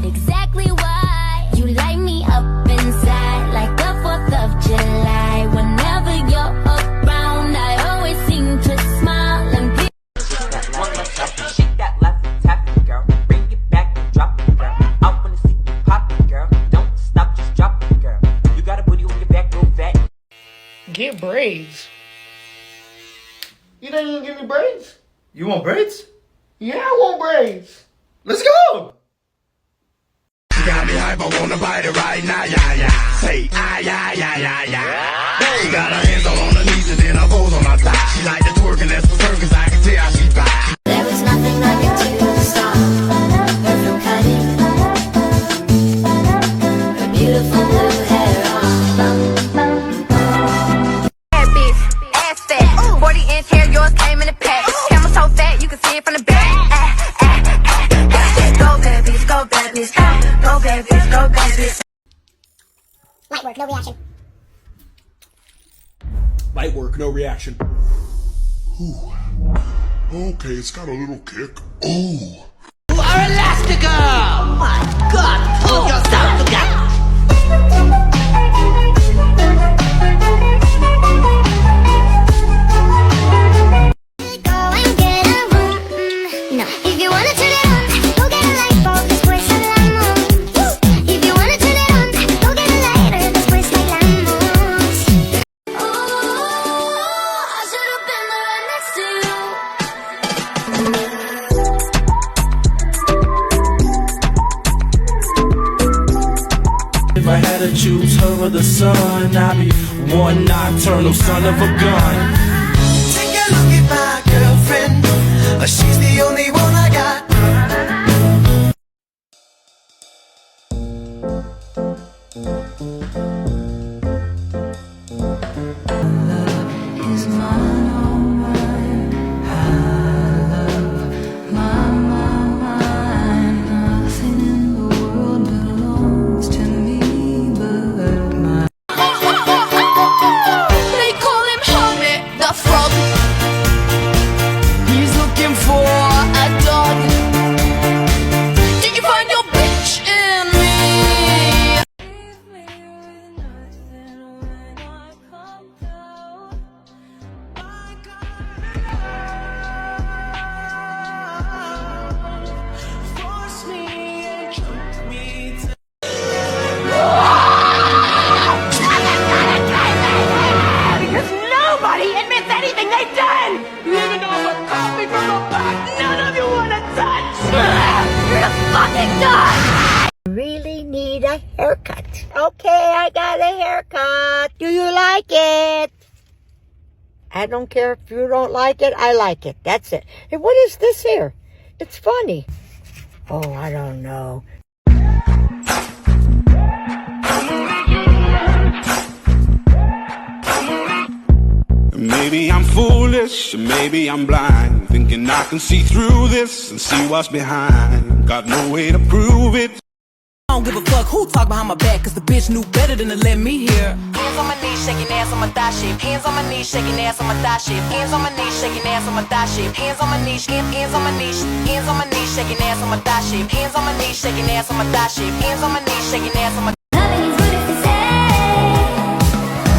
Exactly why you light me up inside like the 4th of July. Whenever you're around, I always seem to smile and be. Shake that left and tap it, girl. Bring it back and drop it, girl. I wanna see you pop it, girl. Don't stop, just drop it, girl. You got a booty on your back, real fat. Get braids. You didn't even give me braids? You want braids? Yeah, I want braids. Let's go! She got me hype, I wanna bite it right now, yeah, yeah. Say, ah, yeah, yeah, yeah, yeah. She got her hands all on her knees and then her bows on her thigh. She like to twerk and that's for her, cause I can tell she fly. There was nothing I could do to stop her from cutting her beautiful blue hair off. Hair bitch, ass fat, 40-inch hair, yours came in a pack. Camera so fat, you can see it from the back. Go bad bitch, go bad bitch, go bad bitch, go bad bitch. Light work, no reaction. Light work, no reaction. Ooh. Okay, it's got a little kick. Ooh. You are Elastigirl! My God, pull yourself together! If I had to choose her or the sun, I'd be one nocturnal son of a gun. Take a look at my girlfriend. She's the only one I got. Really need a haircut. Okay, I got a haircut. Do you like it? I don't care if you don't like it. I like it. That's it. Hey, what is this here? It's funny. Oh, I don't know. Maybe I'm foolish, maybe I'm blind, thinking I can see through this and see what's behind. Got no way to prove it. I don't give a fuck who talk behind my back, cause the bitch knew better than to let me hear. Hands on my knees, shaking ass on my thigh shape. Hands on my knees, shaking ass on my thigh shape. Hands on my knees, shaking ass on my thigh shape. Hands on my knees, hands on my knees, hands on my knees, shaking ass on my thigh shape. Hands on my knees, shaking ass on my thigh shape. Hands on my knees, shaking ass on my. Nothing is good if you say.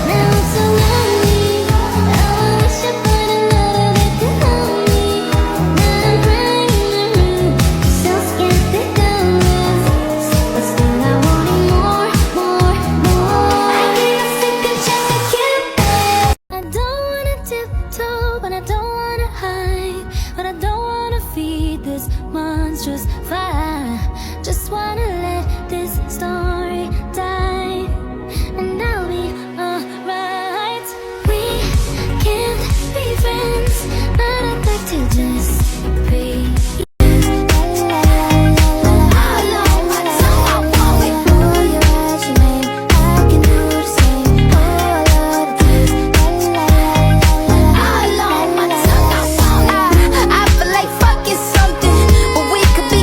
Now I'm so lonely. I wish I put a little bit to hold me. Now I'm crying in the room, so scared to go. But still I wanted more, more, more. I get sick of checking Cupid. I don't wanna tiptoe, but I don't wanna hide. But I don't wanna feed this monstrous fire. Just wanna let this story die, and I'll be alright. We can't be friends, but I'd like to just breathe. I feel like fucking something, but we could be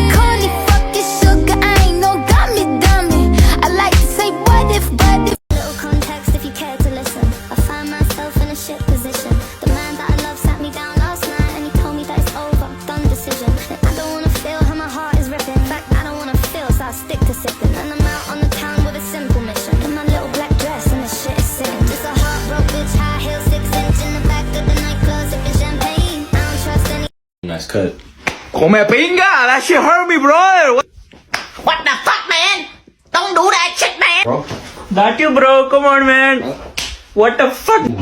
cut. That shit hurt me, bro. What the fuck, man? Don't do that shit, man. Bro? Not you, bro. Come on, man. What the fuck? Damn,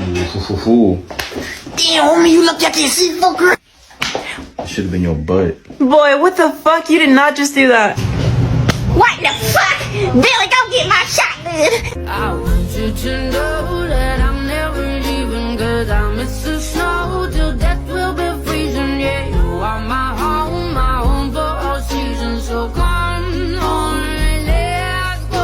homie, you look like you see fucker. That should have been your butt. Boy, what the fuck? You did not just do that. What the fuck? Billy, go get my shot, dude. I want you to know that I'm never leaving, 'cause I miss the snow till death will be freezing. Yeah, you are my home for all seasons. So come on, let's go.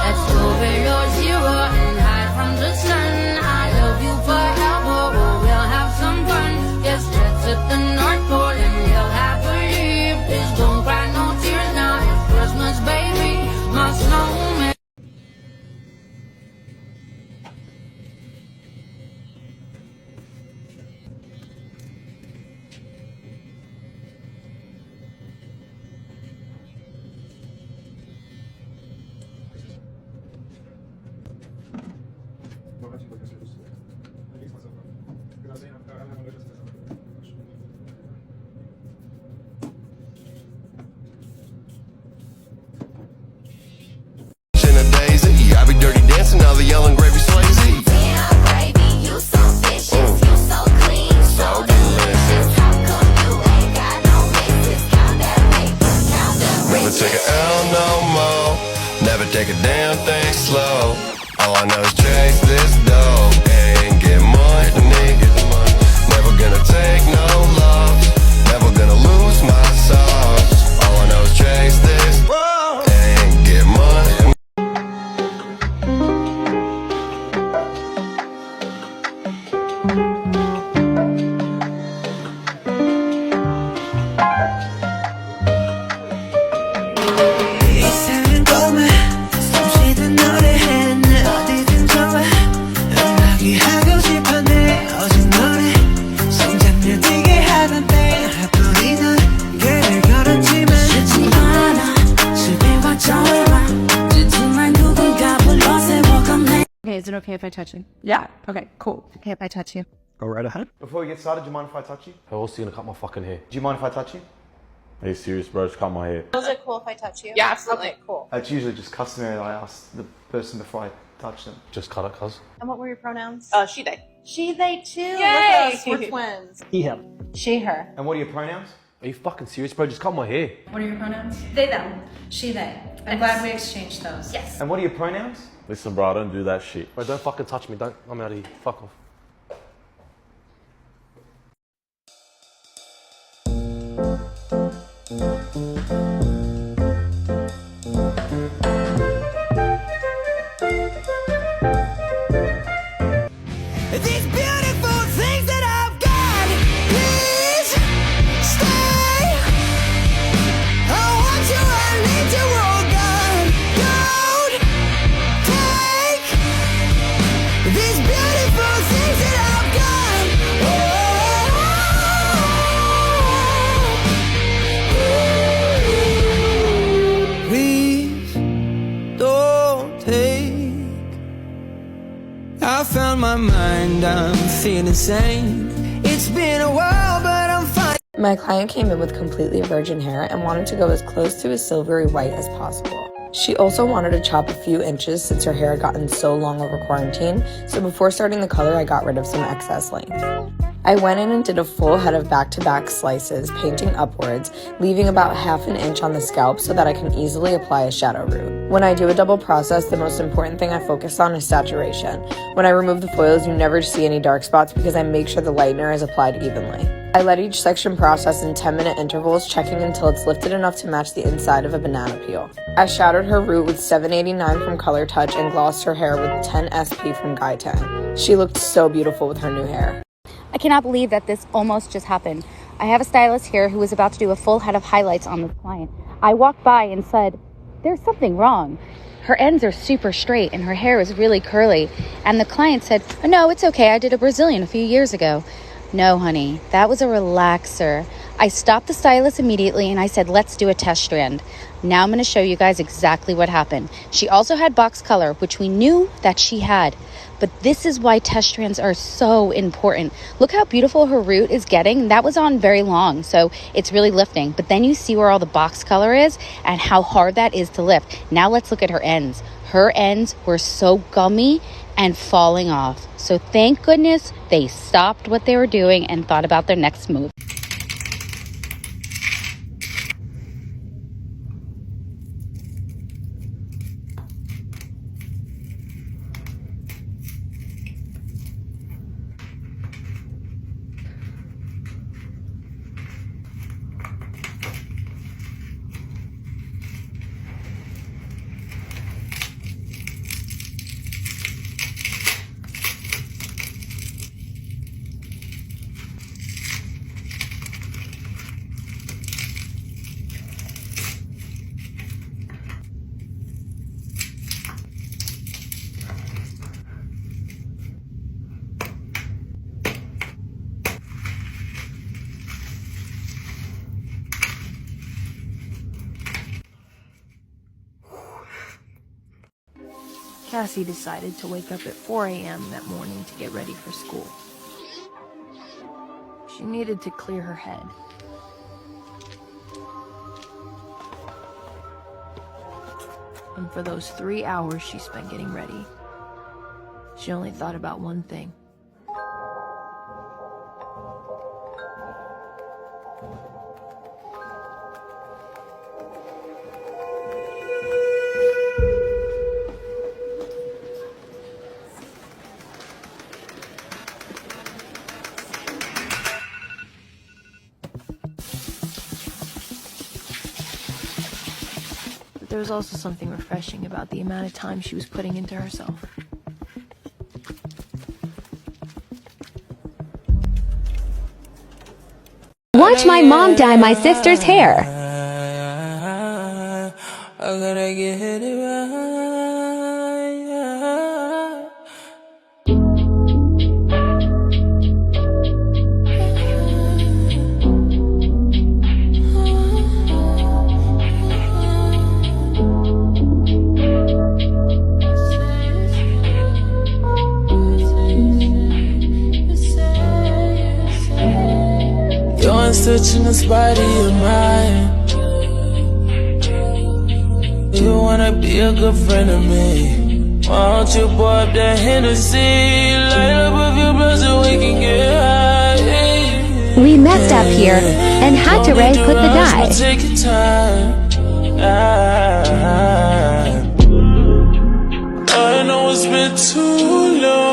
Let's go where you're zero and hide from the sun. I love you forever, but we'll have some fun. Yes, let's hit the North Pole and we'll happily. Please don't cry no tears now. It's Christmas, baby, my snowman. In a daisy, I be dirty dancing, now the yelling gravy Swayze. Damn, baby, you so vicious, you so clean, so delicious. How come you ain't got no misses? Count that weight, count that weight. Never take a L no more, never take a damn thing slow. All I know is chase this dough and get money. Never gonna take no loss, never gonna lose my sauce. All I know is chase this and get money. 이상한 꿈에 숨쉬던 너를 했네 어디든 좋아 음악이 하고 싶어 내 오직 너를 성장을 뛰게 하던 때 하필이 넌 길을 걸었지만 쉽지 않아 집에 와 저해봐 지치만 누군가 불러 세워가네. Okay, is it okay if I touch you? Yeah. Okay, cool. Okay, if I touch you. Go right ahead. Before we get started, do you mind if I touch you? Who else is gonna cut my fucking hair? Do you mind if I touch you? Are you serious, bro? Just cut my hair. Is it cool if I touch you? Yeah, absolutely. Okay, cool. It's usually just customary that I ask the person before I touch them. Just cut it, cuz. And what were your pronouns? She, they. She, they, too. Yay! Look at us, we're twins. He, him. She, her. And what are your pronouns? Are you fucking serious, bro? Just cut my hair. What are your pronouns? They, them. She, they. I'm glad we exchanged those. Yes. And what are your pronouns? Listen, bro, I don't do that shit. Bro, don't fucking touch me. Don't. I'm out of here. Fuck off. These beautiful things that I've got, please stay. I want you, I need you, oh God. Don't take these beautiful things that I've got. Oh, please don't take. I found my mind, I'm feeling sane. It's been a while, but I'm fine. My client came in with completely virgin hair and wanted to go as close to a silvery white as possible. She also wanted to chop a few inches since her hair had gotten so long over quarantine, so before starting the color, I got rid of some excess length. I went in and did a full head of back-to-back slices, painting upwards, leaving about half an inch on the scalp so that I can easily apply a shadow root. When I do a double process, the most important thing I focus on is saturation. When I remove the foils, you never see any dark spots because I make sure the lightener is applied evenly. I let each section process in 10-minute intervals, checking until it's lifted enough to match the inside of a banana peel. I shadowed her root with 789 from Color Touch and glossed her hair with 10 SP from Guy 10. She looked so beautiful with her new hair. I cannot believe that this almost just happened. I have a stylist here who was about to do a full head of highlights on this client. I walked by and said, there's something wrong. Her ends are super straight and her hair is really curly. And the client said, oh, no, it's okay. I did a Brazilian a few years ago. No, honey, that was a relaxer. I stopped the stylist immediately and I said, let's do a test strand. Now I'm going to show you guys exactly what happened. She also had box color, which we knew that she had. But this is why test strands are so important. Look how beautiful her root is getting. That was on very long, so it's really lifting. But then you see where all the box color is and how hard that is to lift. Now let's look at her ends. Her ends were so gummy and falling off. So thank goodness they stopped what they were doing and thought about their next move. Cassie decided to wake up at 4 a.m. that morning to get ready for school. She needed to clear her head. And for those 3 hours she spent getting ready, she only thought about one thing. There was also something refreshing about the amount of time she was putting into herself. Watch my mom dye my sister's hair. I gotta get it right. Touching this body of mine. You wanna be a good friend of me? Why don't you pour up that Hennessy? Light up a few blunts so we can get high. We messed up here and had to re-put the dye. Take your time. I know it's been too long.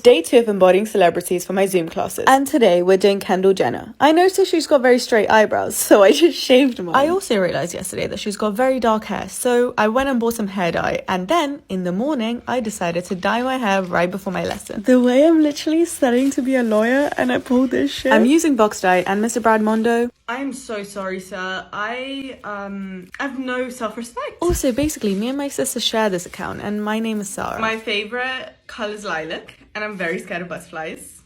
day 2 of embodying celebrities for my Zoom classes, and today we're doing Kendall Jenner. I noticed she's got very straight eyebrows, so I just shaved mine. I also realized yesterday that she's got very dark hair, so I went and bought some hair dye, and then in the morning I decided to dye my hair right before my lesson. The way I'm literally studying to be a lawyer and I pulled this shit. I'm using box dye and Mr. Brad Mondo. I'm so sorry, sir. I have no self-respect. Also, basically, me and my sister share this account, and my name is Sarah. My favorite color is lilac, and I'm very scared of butterflies.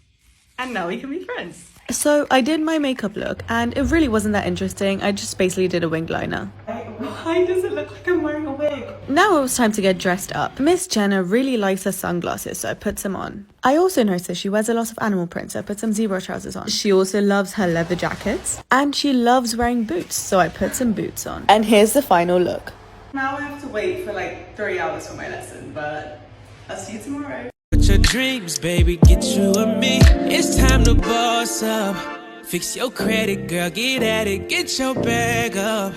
And now we can be friends. So I did my makeup look, and it really wasn't that interesting. I just basically did a winged liner. Why does it look like I'm wearing a wig? Now it was time to get dressed up. Miss Jenner really likes her sunglasses, so I put some on. I also noticed she wears a lot of animal print, so I put some zebra trousers on. She also loves her leather jackets, and she loves wearing boots, so I put some boots on. And here's the final look. Now I have to wait for like 3 hours for my lesson, but I'll see you tomorrow. Your dreams, baby, get you and me. It's time to boss up. Fix your credit, girl, get at it. Get your bag up.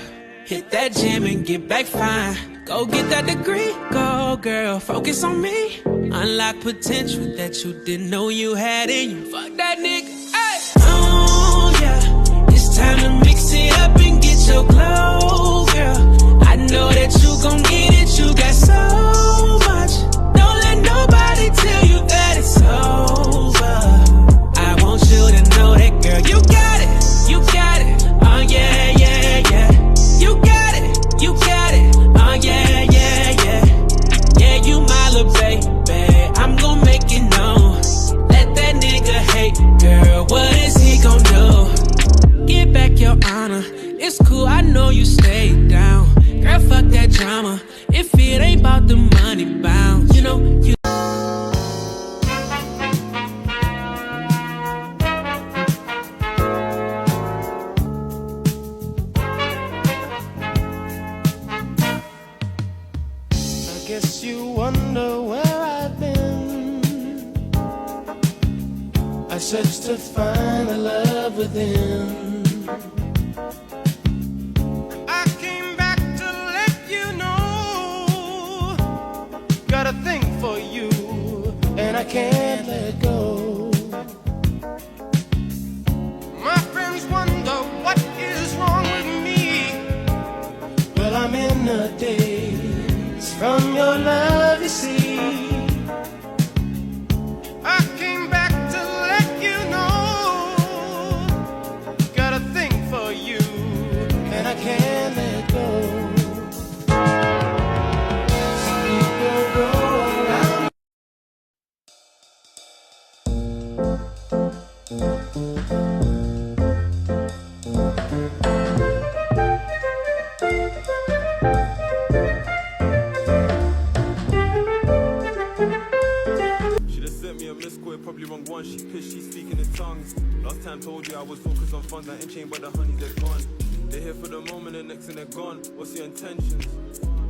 Hit that gym and get back fine. Go get that degree, go girl, focus on me. Unlock potential that you didn't know you had in you. Fuck that nigga, ay. Oh yeah, it's time to mix it up and get your glow, girl. I know that you gon' get it, you got so much. Nobody tell you that it's over. I want you to know that, girl, you got it, you got it. Oh yeah, yeah, yeah. You got it, you got it. Oh yeah, yeah, yeah. Yeah, you my little baby. I'm gon' make it known. Let that nigga hate, girl. What is he gon' do? Get back your honor. It's cool, I know you stay down. Girl, fuck that drama. If it ain't about the money bound, you know you. Guess you wonder where I've been. I searched to find the love within. I came back to let you know. Got a thing for you, and I can't let go. My friends wonder what is wrong with me. Well, I'm in a daze from your love, you see. I came back to let you know. Got a thing for you, and I can't let go. People go around. Probably wrong one, she pissed, she's speaking in tongues. Last time told you I was focused on funds, I ain't chained by the honey, they're gone. They're here for the moment, the next and they're gone. What's your intentions?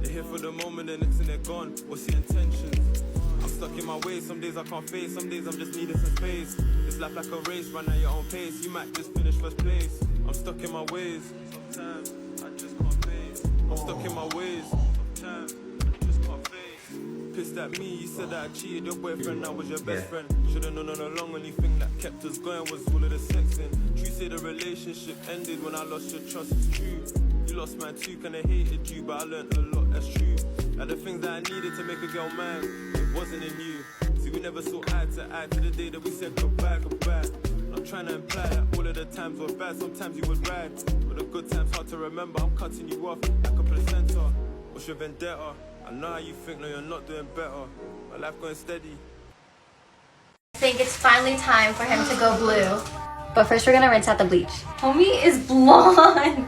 They're here for the moment, the next and they're gone. What's your intentions? I'm stuck in my ways, some days I can't face, some days I'm just needing some space. It's life like a race, run at your own pace, you might just finish first place. I'm stuck in my ways, sometimes I just can't face. I'm stuck in my ways, sometimes I just can't face. Pissed at me, you said that I cheated your boyfriend, I was your best friend. Should've known all along, only thing that kept us going was all of the sexing. True say the relationship ended when I lost your trust, it's true. You lost mine too, kinda hated you, but I learned a lot, that's true. Like the things that I needed to make a girl mine, it wasn't in you. See, we never saw eye to eye to the day that we said goodbye, goodbye. I'm trying to imply that all of the times were bad, sometimes you would ride. But the good times hard to remember, I'm cutting you off like a placenta. What's your vendetta? I know how you think, no you're not doing better. My life going steady. I think it's finally time for him to go blue. But first we're gonna rinse out the bleach. Homie is blonde.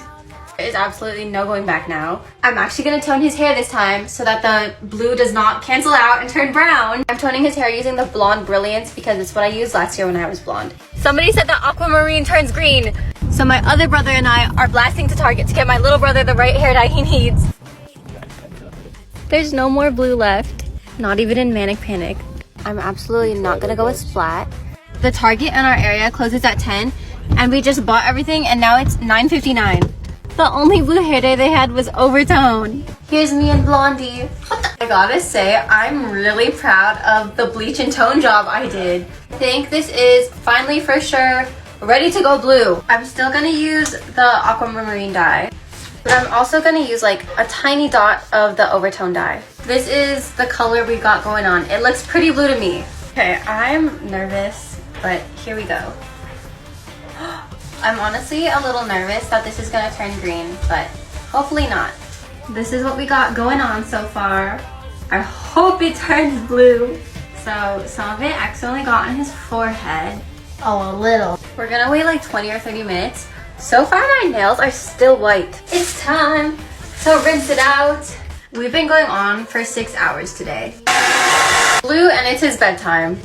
There's absolutely no going back now. I'm actually gonna tone his hair this time so that the blue does not cancel out and turn brown. I'm toning his hair using the Blonde Brilliance because it's what I used last year when I was blonde. Somebody said that aquamarine turns green. So my other brother and I are blasting to Target to get my little brother the right hair dye he needs. There's no more blue left, not even in Manic Panic. I'm absolutely not gonna go with Splat. The Target in our area closes at 10 and we just bought everything and now it's 9:59. The only blue hair dye they had was Overtone. Here's me and Blondie. What the? I gotta say, I'm really proud of the bleach and tone job I did. I think this is finally for sure ready to go blue. I'm still gonna use the aquamarine dye, but I'm also gonna use like a tiny dot of the overtone dye. This is the color we got going on. It looks pretty blue to me. Okay, I'm nervous, but here we go. I'm honestly a little nervous that this is gonna turn green, but hopefully not. This is what we got going on so far. I hope it turns blue. So some of it accidentally got on his forehead. Oh, a little. We're gonna wait like 20 or 30 minutes. So far my nails are still white. It's time to rinse it out. We've been going on for 6 hours today. Blue, and it's his bedtime.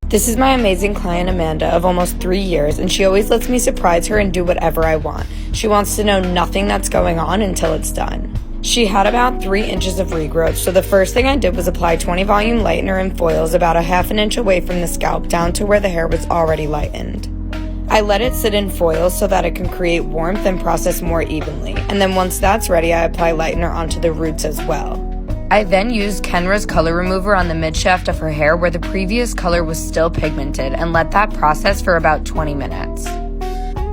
This is my amazing client Amanda of almost 3 years, and she always lets me surprise her and do whatever I want. She wants to know nothing that's going on until it's done. She had about 3 inches of regrowth, so the first thing I did was apply 20 volume lightener and foils about a ½ an inch away from the scalp down to where the hair was already lightened. I let it sit in foils so that it can create warmth and process more evenly, and then once that's ready I apply lightener onto the roots as well. I then used Kenra's color remover on the mid-shaft of her hair where the previous color was still pigmented and let that process for about 20 minutes.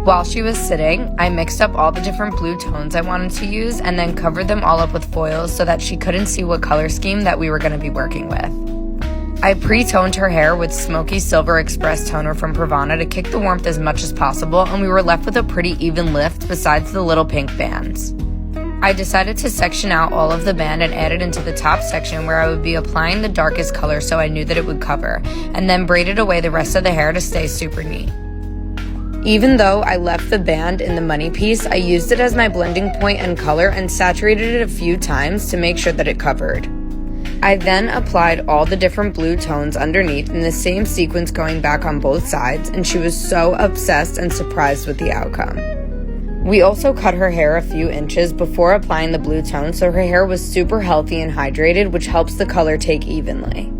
While she was sitting, I mixed up all the different blue tones I wanted to use and then covered them all up with foils so that she couldn't see what color scheme that we were going to be working with. I pre-toned her hair with Smoky Silver Express Toner from Pravana to kick the warmth as much as possible, and we were left with a pretty even lift besides the little pink bands. I decided to section out all of the band and add it into the top section where I would be applying the darkest color so I knew that it would cover, and then braided away the rest of the hair to stay super neat. Even though I left the band in the money piece, I used it as my blending point and color and saturated it a few times to make sure that it covered. I then applied all the different blue tones underneath in the same sequence going back on both sides, and she was so obsessed and surprised with the outcome. We also cut her hair a few inches before applying the blue tone so her hair was super healthy and hydrated, which helps the color take evenly.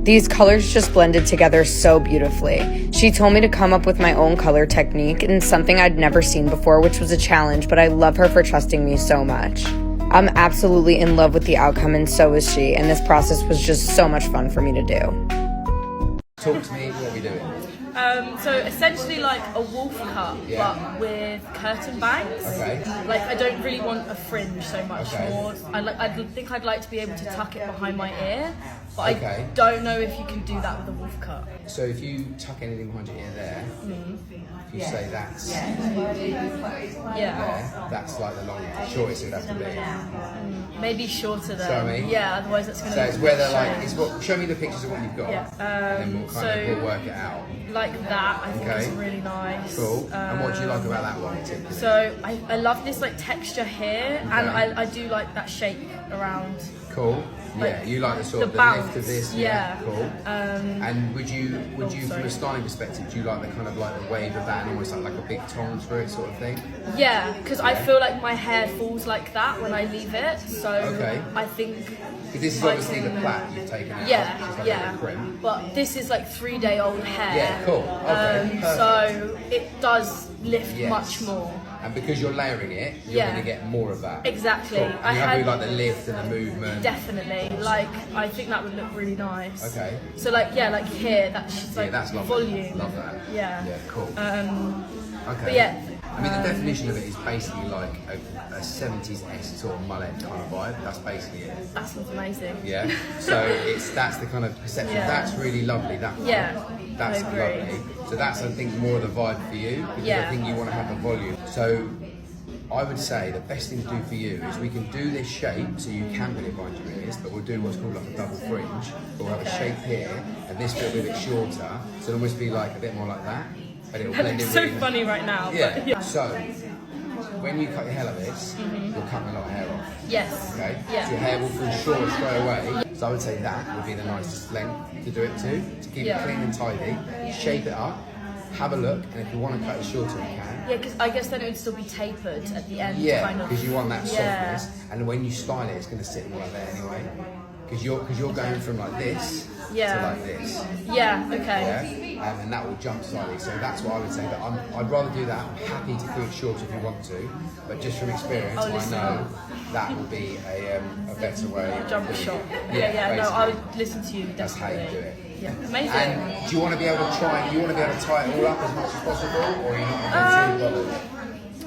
These colors just blended together so beautifully. She told me to come up with my own color technique and something I'd never seen before, which was a challenge, but I love her for trusting me so much. I'm absolutely in love with the outcome and so is she, and this process was just so much fun for me to do. Talk to me, what are we doing? So essentially like a wolf cut, but with curtain bangs. Okay. Like I don't really want a fringe so much Okay. more. I think I'd like to be able to tuck it behind my ear, but Okay. I don't know if you can do that with a wolf cut. So if you tuck anything behind your ear there, if you say that's Yeah. there, that's like the shortest it would have to be. Maybe shorter then. So I mean, yeah, otherwise it's going to so be it's whether like it's what. Show me the pictures of what you've got, Yeah. and then we'll kind of we'll work it out. Like that, I think Okay. is really nice. Cool. And what do you like about that one particularly? So I love this like texture here, and I do like that shape around. Cool. Yeah, like, you like the sort of the bounce. lift of this. Yeah. Cool. And would you from sorry. a styling perspective, do you like the kind of like the wave of that and almost like a big tongs for it sort of thing? Yeah, because I feel like my hair falls like that when I leave it. So Okay. I think. Because this is I obviously the can- plait you've taken out. Yeah, which is like a yeah. bit prim. But this is like 3-day-old hair. Yeah, cool. Okay, perfect. So it does lift Yes. much more. And because you're layering it, you're Yeah. going to get more of that. Exactly. Cool. I You have had- like the lift and the movement. Definitely. Like I think that would look really nice. Okay. So like like here, that's just like that's lovely. volume. Love that. Yeah. Yeah, cool. But Okay. yeah. I mean, the definition of it is basically like a 70s S sort of mullet kind of vibe. That's basically it. That sounds amazing. Yeah. So that's the kind of perception. Yeah. That's really lovely. That one. Yeah, That's I agree. lovely. So that's I think more of the vibe for you because I Yeah. think you want to have the volume. So I would say the best thing to do for you is we can do this shape so you can put it behind your ears, but we'll do what's called like a double fringe. But we'll have a shape here and this bit will be a bit shorter, so it'll almost be like a bit more like that. But it'll That blend looks in so really funny right now. Yeah. But yeah. So when you cut your hair like this, you're cutting a lot of hair off. Yes. Okay. Yeah. So your hair will feel short straight away. So I would say that would be the nicest length to do it to keep Yeah. it clean and tidy. Shape it up. Have a look, and if you want to cut it shorter, you can. Yeah, because I guess then it would still be tapered at the end. Yeah, kind of. because you want that Yeah. softness, and when you style it, it's going to sit more like that anyway. Because you're going from like this to Yeah. like this. Yeah. Okay. Yeah. and that will jump slightly. So that's what I would say. That I'd rather do that. I'm happy to do it short if you want to, but just from experience, I know that will be a better way. Jump shot. Yeah. No, I would listen to you. Definitely. That's how you do it. Yeah, amazing. And do you want to be able to try? You want to be able to tie it all up as much as possible, or are you not too bothered?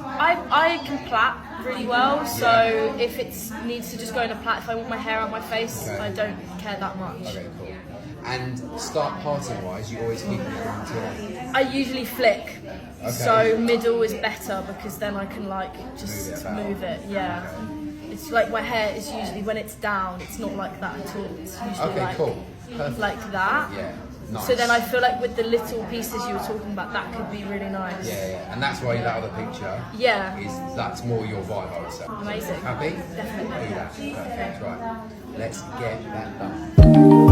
I can plait really well, so if it needs to just go in a plait, if I want my hair on my face, I don't care that much. Okay, cool. And start parting wise, you always keep it until. I usually flick, so middle is better because then I can like just move it. Yeah, it's like my hair is usually when it's down, it's not like that at all. It's usually like that. Yeah. Nice. So then I feel like with the little pieces you were talking about, that could be really nice. Yeah. And that's why that other picture. That's more your vibe, I would say. Amazing. Happy? Definitely. Do that. Perfect. Right. Let's get that done.